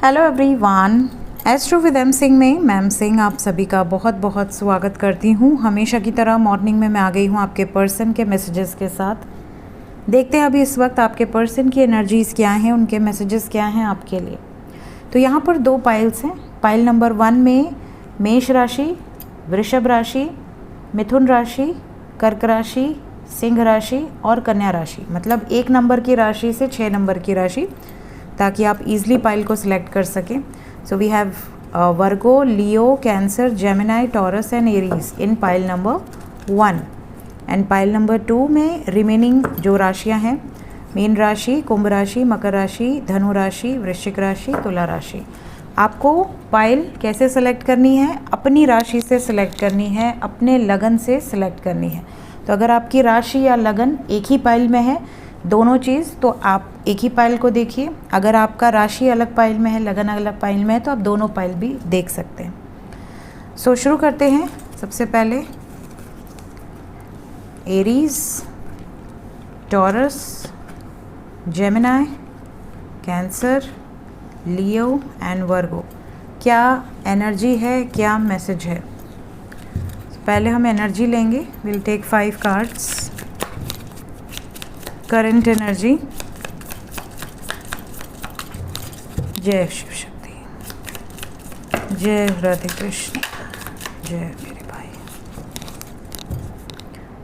Hello everyone, astro with M Singh में ma'am Singh आप सभी का बहुत बहुत स्वागत करती हूँ। हमेशा की तरह मॉर्निंग में मैं आ गई हूँ आपके पर्सन के मैसेजेस के साथ। देखते हैं अभी इस वक्त आपके पर्सन की एनर्जीज़ क्या हैं, उनके मैसेजेस क्या हैं आपके लिए। तो यहाँ पर दो पाइल्स हैं। पाइल नंबर 1 में मेष राशि, वृषभ राशि, मिथुन राशि, कर्क राशि, सिंह राशि और कन्या राशि, मतलब 1 नंबर की राशि से 6 नंबर की राशि, ताकि आप इजीली पाइल को सिलेक्ट कर सकें। So we have Virgo, Leo, Cancer, Gemini, Taurus and Aries in pile number 1। And pile number 2 में रिमेनिंग जो राशियां हैं, मीन राशि, कुंभ राशि, मकर राशि, धनु राशि, वृश्चिक राशि, तुला राशि। आपको पाइल कैसे सेलेक्ट करनी है? अपनी राशि से सिलेक्ट करनी है, अपने लगन से सिलेक्ट करनी है। तो अगर आपकी राशि या लगन एक ही पाइल में है, दोनों चीज़, तो आप एक ही पाइल को देखिए। अगर आपका राशि अलग पाइल में है, लगन अलग पाइल में है, तो आप दोनों पाइल भी देख सकते हैं। सो शुरू करते हैं। सबसे पहले Aries, taurus, Gemini, cancer, Leo and वर्गो, क्या एनर्जी है, क्या मैसेज है। पहले हम एनर्जी लेंगे। Will take 5 cards. Current energy. जय शिव शक्ति, जय राधे कृष्ण, जय मेरे भाई।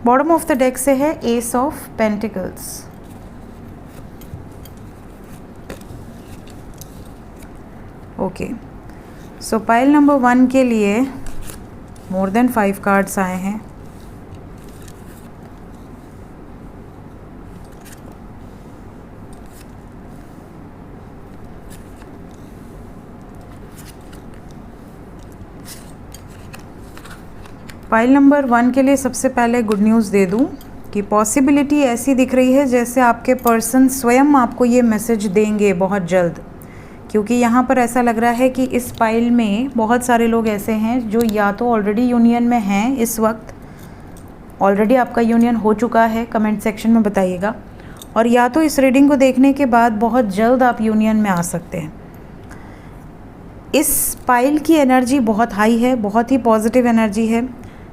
बॉटम ऑफ द डेक से है S of pentacles. Okay, so pile number 1 के लिए मोर देन 5 कार्ड्स आए हैं। पाइल नंबर 1 के लिए सबसे पहले गुड न्यूज़ दे दूं कि पॉसिबिलिटी ऐसी दिख रही है जैसे आपके पर्सन स्वयं आपको ये मैसेज देंगे बहुत जल्द, क्योंकि यहाँ पर ऐसा लग रहा है कि इस पाइल में बहुत सारे लोग ऐसे हैं जो या तो ऑलरेडी यूनियन में हैं, इस वक्त ऑलरेडी आपका यूनियन हो चुका है, कमेंट सेक्शन में बताइएगा, और या तो इस रीडिंग को देखने के बाद बहुत जल्द आप यूनियन में आ सकते हैं। इस पाइल की एनर्जी बहुत हाई है, बहुत ही पॉजिटिव एनर्जी है।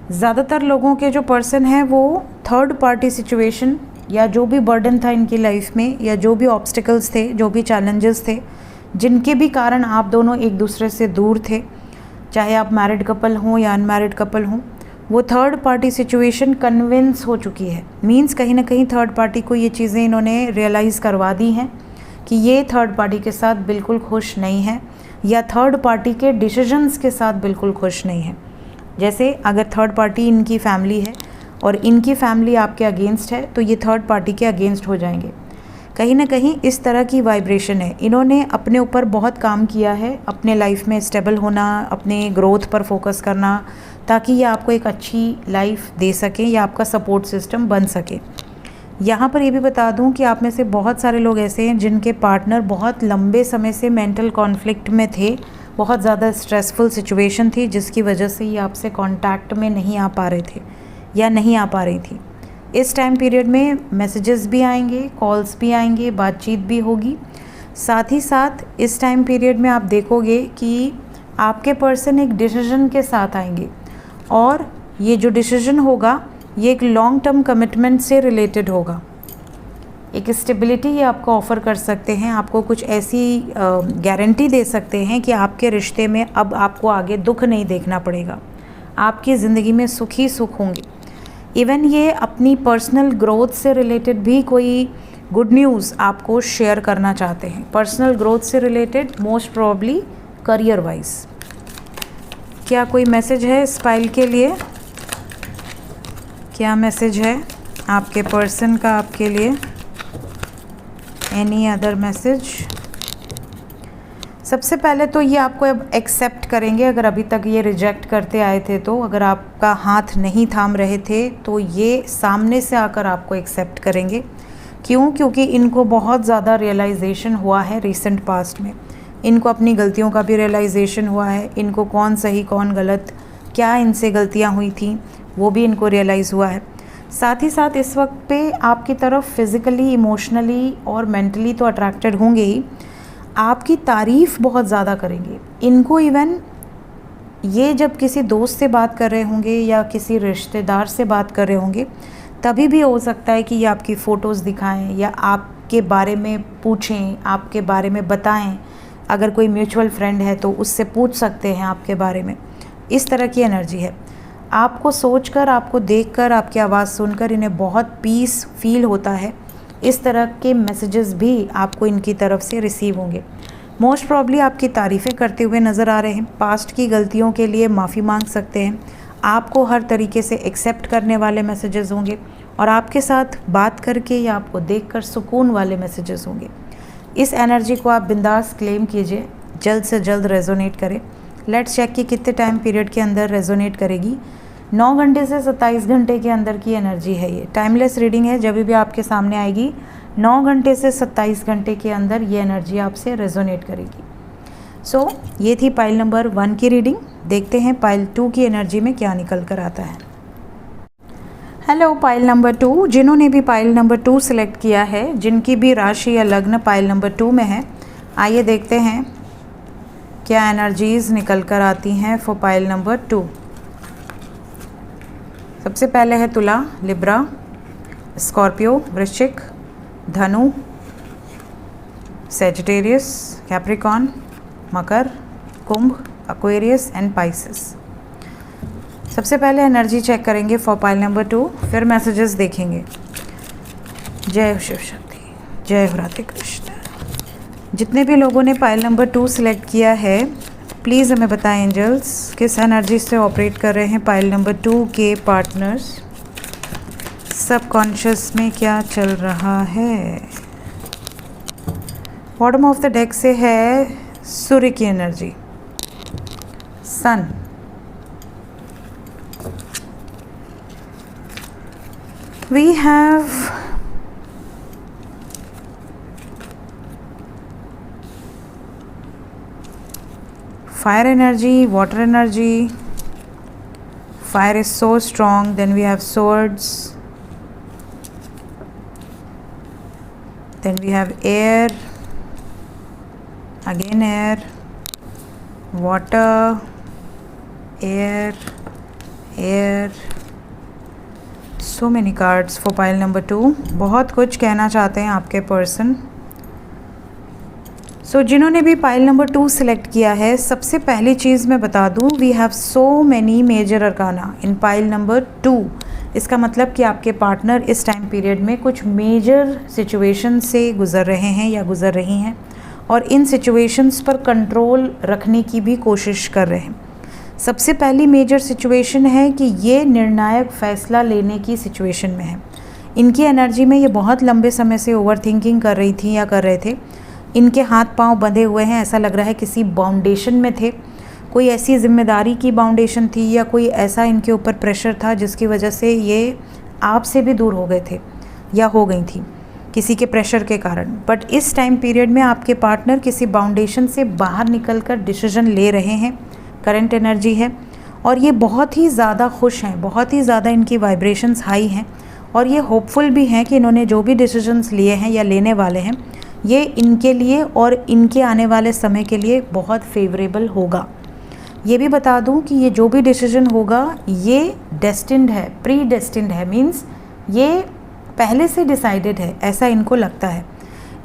ज़्यादातर लोगों के जो पर्सन हैं वो थर्ड पार्टी सिचुएशन या जो भी बर्डन था इनकी लाइफ में, या जो भी ऑब्स्टिकल्स थे, जो भी चैलेंजेस थे, जिनके भी कारण आप दोनों एक दूसरे से दूर थे, चाहे आप मैरिड कपल हों या अनमैरिड कपल हों, वो थर्ड पार्टी सिचुएशन कन्विंस हो चुकी है। मींस कहीं ना कहीं थर्ड पार्टी को ये चीज़ें इन्होंने रियलाइज़ करवा दी हैं कि ये थर्ड पार्टी के साथ बिल्कुल खुश नहीं है, या थर्ड पार्टी के डिसीजंस के साथ बिल्कुल खुश नहीं है। जैसे अगर थर्ड पार्टी इनकी फैमिली है और इनकी फैमिली आपके अगेंस्ट है, तो ये थर्ड पार्टी के अगेंस्ट हो जाएंगे। कहीं ना कहीं इस तरह की वाइब्रेशन है। इन्होंने अपने ऊपर बहुत काम किया है, अपने लाइफ में स्टेबल होना, अपने ग्रोथ पर फोकस करना, ताकि ये आपको एक अच्छी लाइफ दे सकें या आपका सपोर्ट सिस्टम बन सके। यहाँ पर ये भी बता दूँ कि आप में से बहुत सारे लोग ऐसे हैं जिनके पार्टनर बहुत लंबे समय से मेंटल कॉन्फ्लिक्ट में थे, बहुत ज़्यादा स्ट्रेसफुल सिचुएशन थी, जिसकी वजह से ये आपसे कांटेक्ट में नहीं आ पा रहे थे या नहीं आ पा रही थी। इस टाइम पीरियड में मैसेजेस भी आएंगे, कॉल्स भी आएंगे, बातचीत भी होगी। साथ ही साथ इस टाइम पीरियड में आप देखोगे कि आपके पर्सन एक डिसीजन के साथ आएंगे, और ये जो डिसीजन होगा ये एक लॉन्ग टर्म कमिटमेंट से रिलेटेड होगा। एक स्टेबिलिटी ये आपको ऑफ़र कर सकते हैं, आपको कुछ ऐसी गारंटी दे सकते हैं कि आपके रिश्ते में अब आपको आगे दुख नहीं देखना पड़ेगा, आपकी ज़िंदगी में सुख ही सुख होंगे। इवन ये अपनी पर्सनल ग्रोथ से रिलेटेड भी कोई गुड न्यूज़ आपको शेयर करना चाहते हैं, पर्सनल ग्रोथ से related, most probably career wise. क्या कोई मैसेज है इस फाइल के लिए? क्या मैसेज है आपके पर्सन का आपके लिए? Any other message? सबसे पहले तो ये आपको अब एक्सेप्ट करेंगे। अगर अभी तक ये रिजेक्ट करते आए थे, तो अगर आपका हाथ नहीं थाम रहे थे, तो ये सामने से आकर आपको एक्सेप्ट करेंगे। क्यों? क्योंकि इनको बहुत ज़्यादा रियलाइजेशन हुआ है रिसेंट पास्ट में। इनको अपनी गलतियों का भी रियलाइजेशन हुआ है, इनको कौन सही कौन गलत, क्या इनसे गलतियाँ हुई थी, वो भी इनको रियलाइज़ हुआ है। साथ ही साथ इस वक्त पे आपकी तरफ फिज़िकली, इमोशनली और मेंटली तो अट्रैक्टेड होंगे ही, आपकी तारीफ़ बहुत ज़्यादा करेंगे। इनको इवन ये जब किसी दोस्त से बात कर रहे होंगे या किसी रिश्तेदार से बात कर रहे होंगे, तभी भी हो सकता है कि ये आपकी फ़ोटोज़ दिखाएं या आपके बारे में पूछें, आपके बारे में बताएं। अगर कोई म्यूचुअल फ्रेंड है तो उससे पूछ सकते हैं आपके बारे में। इस तरह की एनर्जी है। आपको सोचकर, आपको देखकर, आपकी आवाज़ सुनकर इन्हें बहुत पीस फील होता है। इस तरह के मैसेजेस भी आपको इनकी तरफ से रिसीव होंगे। मोस्ट प्रॉब्ली आपकी तारीफ़ें करते हुए नज़र आ रहे हैं। पास्ट की गलतियों के लिए माफ़ी मांग सकते हैं। आपको हर तरीके से एक्सेप्ट करने वाले मैसेजेस होंगे और आपके साथ बात करके या आपको देखकर सुकून वाले मैसेजेस होंगे। इस एनर्जी को आप बिंदास क्लेम कीजिए, जल्द से जल्द रेजोनेट करें। लेट्स चेक कि कितने टाइम पीरियड के अंदर रेजोनेट करेगी। 9 घंटे से 27 घंटे के अंदर की एनर्जी है ये। टाइमलेस रीडिंग है, जब भी आपके सामने आएगी 9 घंटे से 27 घंटे के अंदर ये एनर्जी आपसे रेजोनेट करेगी। सो ये थी पाइल नंबर 1 की रीडिंग। देखते हैं पाइल 2 की एनर्जी में क्या निकल कर आता है। हेलो पाइल नंबर 2, जिन्होंने भी पाइल नंबर 2 सिलेक्ट किया है, जिनकी भी राशि या लग्न पाइल नंबर 2 में है, आइए देखते हैं क्या एनर्जीज़ निकल कर आती हैं फॉर पाइल नंबर 2। सबसे पहले है तुला, लिब्रा, स्कॉर्पियो, वृश्चिक, धनु, Sagittarius, Capricorn, Makar, Kumbh, Aquarius and Pisces. सबसे पहले एनर्जी चेक करेंगे फॉर पाइल नंबर 2, फिर मैसेजेस देखेंगे। जय शिव शक्ति, जय राधे कृष्ण। जितने भी लोगों ने पाइल नंबर 2 सिलेक्ट किया है, प्लीज़ हमें बताएं एंजल्स किस एनर्जी से ऑपरेट कर रहे हैं पाइल नंबर 2 के पार्टनर्स। सबकॉन्शियस में क्या चल रहा है। बॉटम ऑफ द डेक से है सूर्य की energy, sun, we have fire energy, water energy. Fire is so strong. Then we have swords. Then we have air. Again air. Water. Air. Air. So many cards for pile number 2. बहुत कुछ कहना चाहते हैं आपके person. सो जिन्होंने भी pile number 2 select किया है, सबसे पहली चीज़ मैं बता दूं, we have so many major arcana in pile number 2। इसका मतलब कि आपके पार्टनर इस टाइम पीरियड में कुछ मेजर सिचुएशन से गुज़र रहे हैं या गुज़र रही हैं और इन सिचुएशंस पर कंट्रोल रखने की भी कोशिश कर रहे हैं। सबसे पहली मेजर सिचुएशन है कि ये निर्णायक फ़ैसला लेने की सिचुएशन में है। इनकी एनर्जी में ये बहुत लंबे समय से ओवर थिंकिंग कर रही थी या कर रहे थे। इनके हाथ पांव बंधे हुए हैं, ऐसा लग रहा है किसी बाउंडेशन में थे, कोई ऐसी जिम्मेदारी की बाउंडेशन थी या कोई ऐसा इनके ऊपर प्रेशर था जिसकी वजह से ये आपसे भी दूर हो गए थे या हो गई थी किसी के प्रेशर के कारण। बट इस टाइम पीरियड में आपके पार्टनर किसी बाउंडेशन से बाहर निकलकर डिसीजन ले रहे हैं। करंट एनर्जी है और ये बहुत ही ज़्यादा खुश हैं, बहुत ही ज़्यादा इनकी वाइब्रेशंस हाई हैं और ये होपफुल भी हैं कि इन्होंने जो भी डिसीजंस लिए हैं या लेने वाले हैं, ये इनके लिए और इनके आने वाले समय के लिए बहुत फेवरेबल होगा। ये भी बता दूं कि ये जो भी डिसीजन होगा ये डेस्टिन्ड है, प्री डेस्टिन्ड है, मीन्स ये पहले से डिसाइडेड है, ऐसा इनको लगता है।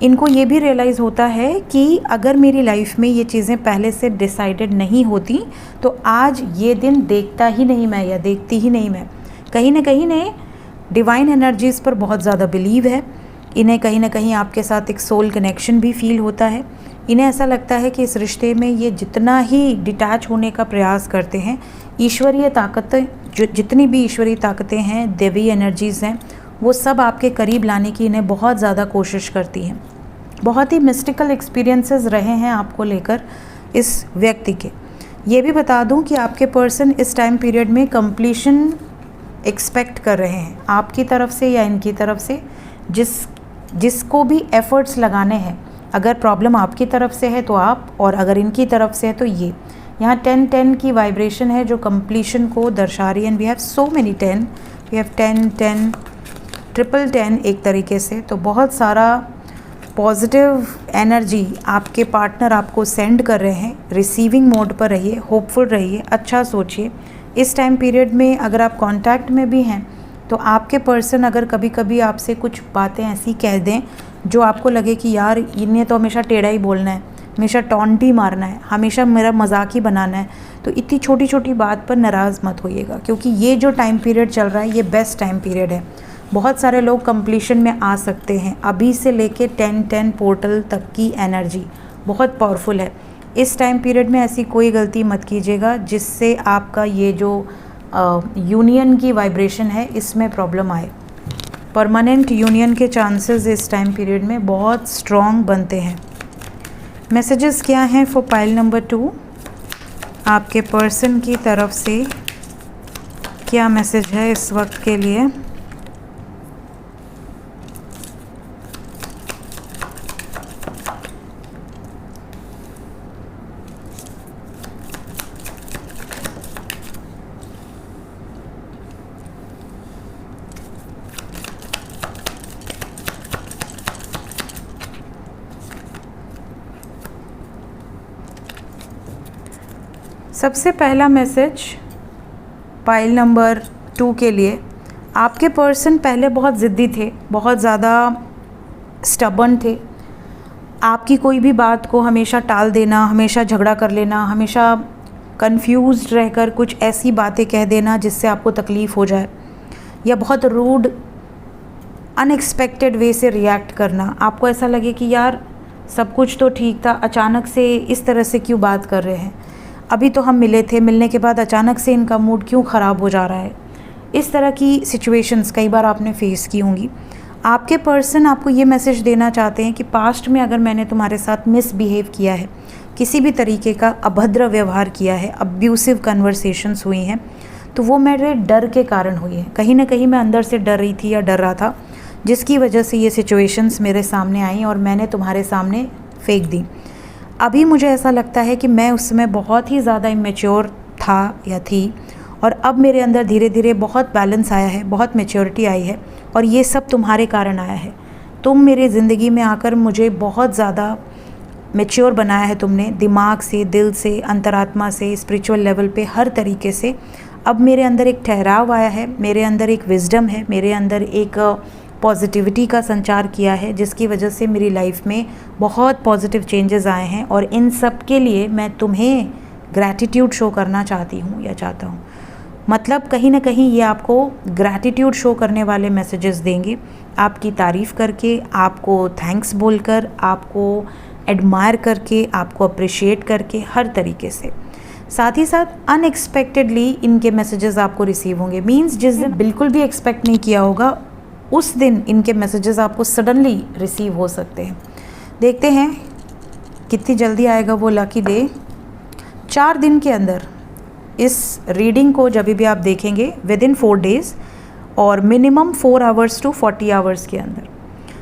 इनको ये भी रियलाइज़ होता है कि अगर मेरी लाइफ में ये चीज़ें पहले से डिसाइडेड नहीं होती तो आज ये दिन देखता ही नहीं मैं या देखती ही नहीं मैं। कहीं ना कहीं ने डिवाइन एनर्जीज़ पर बहुत ज़्यादा बिलीव है। इन्हें कहीं ना कहीं आपके साथ एक सोल कनेक्शन भी फील होता है। इन्हें ऐसा लगता है कि इस रिश्ते में ये जितना ही डिटैच होने का प्रयास करते हैं, ईश्वरीय ताकतें, जो जितनी भी ईश्वरीय ताकतें हैं, देवी एनर्जीज़ हैं, वो सब आपके करीब लाने की इन्हें बहुत ज़्यादा कोशिश करती हैं। बहुत ही मिस्टिकल एक्सपीरियंसेस रहे हैं आपको लेकर इस व्यक्ति के। ये भी बता दूं कि आपके पर्सन इस टाइम पीरियड में कंप्लीशन एक्सपेक्ट कर रहे हैं आपकी तरफ से या इनकी तरफ से, जिसको भी एफ़र्ट्स लगाने हैं। अगर प्रॉब्लम आपकी तरफ से है तो आप, और अगर इनकी तरफ से है तो ये। यहाँ 10-10 की वाइब्रेशन है जो कंप्लीशन को दर्शा रही है। And we have so many 10, we have 10-10, 10-10 एक तरीके से। तो बहुत सारा पॉजिटिव एनर्जी आपके पार्टनर आपको सेंड कर रहे हैं। रिसीविंग मोड पर रहिए, होपफुल रहिए, अच्छा सोचिए। इस टाइम पीरियड में अगर आप कांटेक्ट में भी हैं तो आपके पर्सन अगर कभी कभी आपसे कुछ बातें ऐसी कह दें जो आपको लगे कि यार इन्हें तो हमेशा टेढ़ा ही बोलना है, हमेशा टॉन्ट ही मारना है, हमेशा मेरा मजाक ही बनाना है, तो इतनी छोटी छोटी बात पर नाराज़ मत होइएगा, क्योंकि ये जो टाइम पीरियड चल रहा है ये बेस्ट टाइम पीरियड है। बहुत सारे लोग कंप्लीशन में आ सकते हैं। अभी से लेके 10-10 पोर्टल तक की एनर्जी बहुत पावरफुल है। इस टाइम पीरियड में ऐसी कोई गलती मत कीजिएगा जिससे आपका ये जो यूनियन की वाइब्रेशन है इसमें प्रॉब्लम आए। परमानेंट यूनियन के चांसेस इस टाइम पीरियड में बहुत स्ट्रॉन्ग बनते हैं। मैसेजेस क्या हैं फॉर पाइल नंबर 2? आपके पर्सन की तरफ से क्या मैसेज है इस वक्त के लिए? सबसे पहला मैसेज पाइल नंबर 2 के लिए, आपके पर्सन पहले बहुत ज़िद्दी थे, बहुत ज़्यादा स्टबर्न थे। आपकी कोई भी बात को हमेशा टाल देना, हमेशा झगड़ा कर लेना, हमेशा कंफ्यूज्ड रहकर कुछ ऐसी बातें कह देना जिससे आपको तकलीफ़ हो जाए, या बहुत रूड अनएक्सपेक्टेड वे से रिएक्ट करना। आपको ऐसा लगे कि यार सब कुछ तो ठीक था, अचानक से इस तरह से क्यों बात कर रहे हैं, अभी तो हम मिले थे, मिलने के बाद अचानक से इनका मूड क्यों ख़राब हो जा रहा है। इस तरह की सिचुएशंस कई बार आपने फेस की होंगी। आपके पर्सन आपको ये मैसेज देना चाहते हैं कि पास्ट में अगर मैंने तुम्हारे साथ मिसबिहेव किया है, किसी भी तरीके का अभद्र व्यवहार किया है, अब्यूसिव कन्वर्सेशंस हुई हैं, तो वो मेरे डर के कारण हुई है। कहीं ना कहीं मैं अंदर से डर रही थी या डर रहा था, जिसकी वजह से ये सिचुएशंस मेरे सामने आई और मैंने तुम्हारे सामने फेंक दी। अभी मुझे ऐसा लगता है कि मैं उस समय बहुत ही ज़्यादा इमेच्योर था या थी, और अब मेरे अंदर धीरे धीरे बहुत बैलेंस आया है, बहुत मैच्योरिटी आई है, और ये सब तुम्हारे कारण आया है। तुम मेरी ज़िंदगी में आकर मुझे बहुत ज़्यादा मैच्योर बनाया है तुमने, दिमाग से, दिल से, अंतरात्मा से, स्पिरिचुअल लेवल पे, हर तरीके से। अब मेरे अंदर एक ठहराव आया है, मेरे अंदर एक विजडम है, मेरे अंदर एक पॉजिटिविटी का संचार किया है, जिसकी वजह से मेरी लाइफ में बहुत पॉजिटिव चेंजेस आए हैं, और इन सब के लिए मैं तुम्हें ग्रैटिट्यूड शो करना चाहती हूँ या चाहता हूँ। मतलब कहीं ना कहीं ये आपको ग्रैटिट्यूड शो करने वाले मैसेजेस देंगे, आपकी तारीफ़ करके, आपको थैंक्स बोलकर, आपको एडमायर करके, आपको अप्रिशिएट करके, हर तरीके से। साथ ही साथ अनएक्सपेक्टेडली इनके मैसेजेस आपको रिसीव होंगे। मींस जिस दिन बिल्कुल भी एक्सपेक्ट नहीं किया होगा, उस दिन इनके मैसेजेस आपको सडनली रिसीव हो सकते हैं। देखते हैं कितनी जल्दी आएगा वो लकी डे। 4 दिन के अंदर इस रीडिंग को जब भी आप देखेंगे, विद इन 4 डेज़, और मिनिमम 4 आवर्स टू 40 आवर्स के अंदर।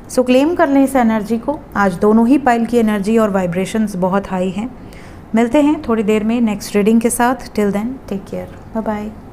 सो क्लेम कर लें इस एनर्जी को। आज दोनों ही पाइल की एनर्जी और वाइब्रेशंस बहुत हाई हैं। मिलते हैं थोड़ी देर में नेक्स्ट रीडिंग के साथ। Till then take care, bye bye.